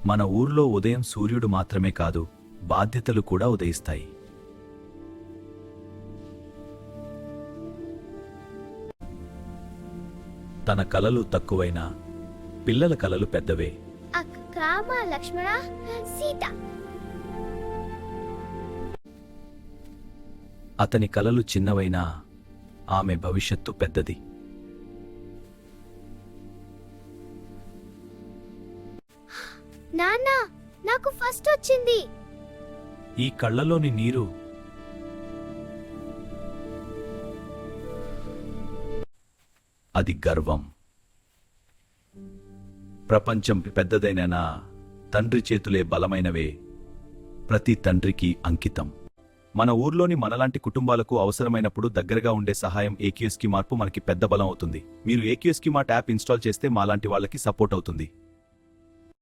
మన ఊర్లో ఉదయం సూర్యుడు మాత్రమే కాదు, బాధ్యతలు కూడా ఉదయిస్తాయి. తన కలలు తక్కువైనా పిల్లల కలలు పెద్దవే. రామ లక్ష్మణ సీత. అతని కలలు చిన్నవైనా ఆమె భవిష్యత్తు పెద్దది. నాన్న, నాకు ఫస్ట్ వచ్చింది. ఈ కళ్ళలోని నీరు అది గర్వం. ప్రపంచం పెద్దదైనా తండ్రి చేతులే బలమైనవే, ప్రతి తండ్రికి అంకితం. మన ఊర్లోని మనలాంటి కుటుంబాలకు అవసరమైనప్పుడు దగ్గరగా ఉండే సహాయం ఏక్యూఎస్కి మార్పు మనకి పెద్ద బలం అవుతుంది. మీరు ఏక్యూఎస్కి మార్ట్ యాప్ ఇన్స్టాల్ చేస్తే మాలాంటి వాళ్ళకి సపోర్ట్ అవుతుంది.